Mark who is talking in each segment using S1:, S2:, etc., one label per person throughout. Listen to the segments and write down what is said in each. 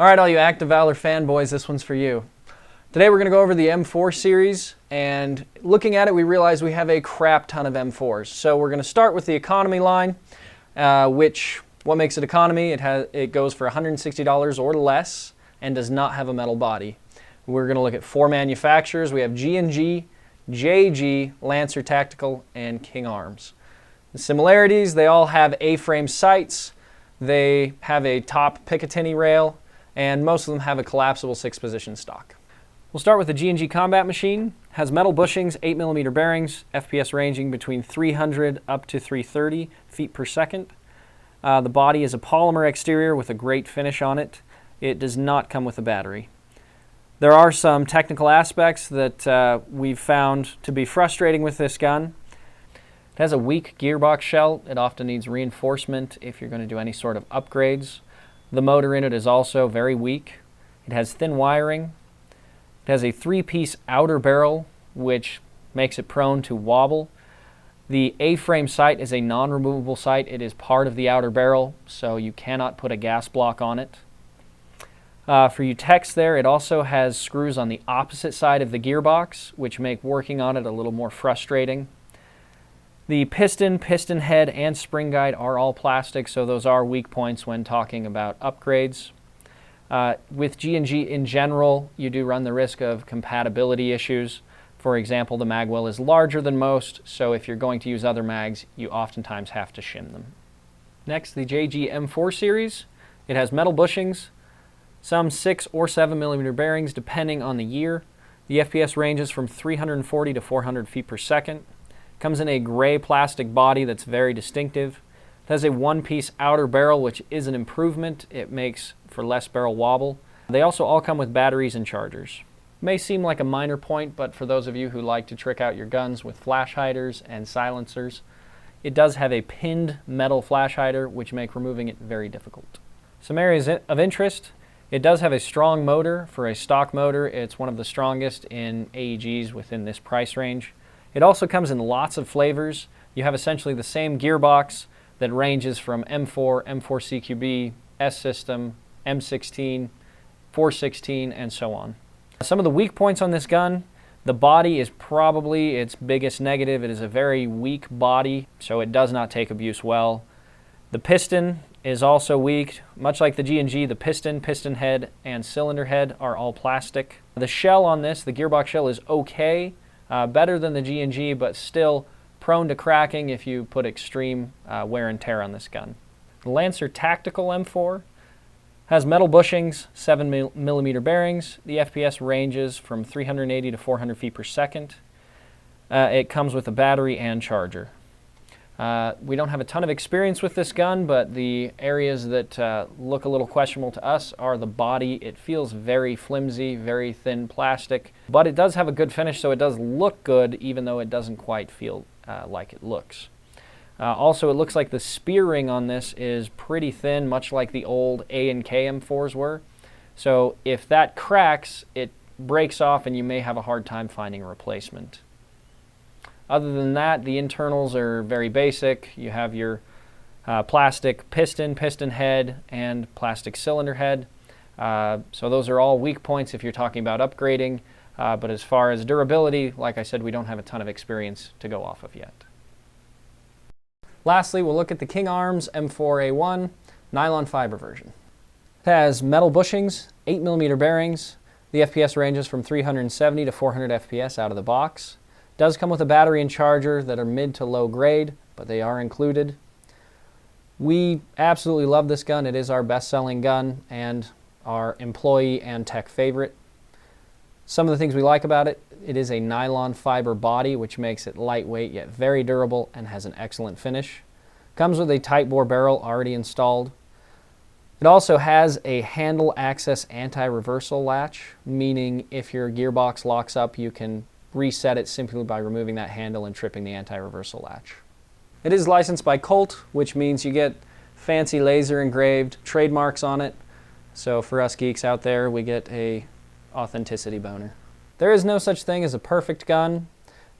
S1: All right, all you Act of Valor fanboys, this one's for you. Today we're going to go over the M4 series, and looking at it we realize we have a crap ton of M4s. So we're going to start with the economy line, what makes it economy? It goes for $160 or less and does not have a metal body. We're going to look at 4 manufacturers. We have G&G, JG, Lancer Tactical, and King Arms. The similarities, they all have A-frame sights, they have a top Picatinny rail, and most of them have a collapsible 6-position stock. We'll start with the G&G combat machine. Has metal bushings, 8mm bearings, FPS ranging between 300 up to 330 feet per second. The body is a polymer exterior with a great finish on it. It does not come with a battery. There are some technical aspects that we've found to be frustrating with this gun. It has a weak gearbox shell. It often needs reinforcement if you're going to do any sort of upgrades. The motor in it is also very weak. It has thin wiring. It has a 3-piece outer barrel, which makes it prone to wobble. The A-frame sight is a non-removable sight. It is part of the outer barrel, so you cannot put a gas block on it. For you techs there, it also has screws on the opposite side of the gearbox, which make working on it a little more frustrating. The piston head, and spring guide are all plastic, so those are weak points when talking about upgrades. With G&G in general, you do run the risk of compatibility issues. For example, the mag well is larger than most, so if you're going to use other mags, you oftentimes have to shim them. Next, the JG M4 series. It has metal bushings, some 6 or 7mm bearings depending on the year. The FPS ranges from 340 to 400 feet per second. Comes in a gray plastic body that's very distinctive. It has a 1-piece outer barrel, which is an improvement. It makes for less barrel wobble. They also all come with batteries and chargers. May seem like a minor point, but for those of you who like to trick out your guns with flash hiders and silencers, it does have a pinned metal flash hider, which make removing it very difficult. Some areas of interest. It does have a strong motor. For a stock motor, it's one of the strongest in AEGs within this price range. It also comes in lots of flavors. You have essentially the same gearbox that ranges from M4, M4 CQB, S System, M16, 416, and so on. Some of the weak points on this gun: the body is probably its biggest negative. It is a very weak body, so it does not take abuse well. The piston is also weak. Much like the G&G, the piston head, and cylinder head are all plastic. The shell on this, the gearbox shell, is okay. Better than the G&G, but still prone to cracking if you put extreme wear and tear on this gun. The Lancer Tactical M4 has metal bushings, 7mm bearings. The FPS ranges from 380 to 400 feet per second. It comes with a battery and charger. We don't have a ton of experience with this gun, but the areas that look a little questionable to us are the body. It feels very flimsy, very thin plastic, but it does have a good finish, so it does look good, even though it doesn't quite feel like it looks. Also, it looks like the spear ring on this is pretty thin, much like the old A and K M4s were. So if that cracks, it breaks off and you may have a hard time finding a replacement. Other than that, the internals are very basic. You have your plastic piston head, and plastic cylinder head. So those are all weak points if you're talking about upgrading. But as far as durability, like I said, we don't have a ton of experience to go off of yet. Lastly, we'll look at the King Arms M4A1 nylon fiber version. It has metal bushings, 8mm bearings. The FPS ranges from 370 to 400 FPS out of the box. Does come with a battery and charger that are mid to low grade, but they are included. We absolutely love this gun. It is our best-selling gun and our employee and tech favorite. Some of the things we like about it: it is a nylon fiber body, which makes it lightweight yet very durable and has an excellent finish. Comes with a tight bore barrel already installed. It also has a handle access anti-reversal latch, meaning if your gearbox locks up, you can reset it simply by removing that handle and tripping the anti-reversal latch. It is licensed by Colt, which means you get fancy laser engraved trademarks on it. So for us geeks out there, we get a authenticity boner. There is no such thing as a perfect gun.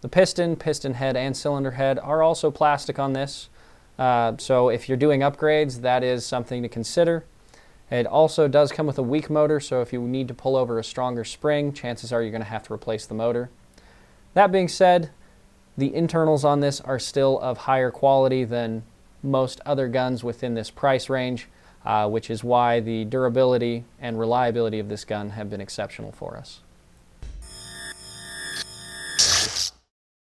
S1: The piston head, and cylinder head are also plastic on this. So if you're doing upgrades, that is something to consider. It also does come with a weak motor, so if you need to pull over a stronger spring, chances are you're going to have to replace the motor. That being said, the internals on this are still of higher quality than most other guns within this price range, which is why the durability and reliability of this gun have been exceptional for us.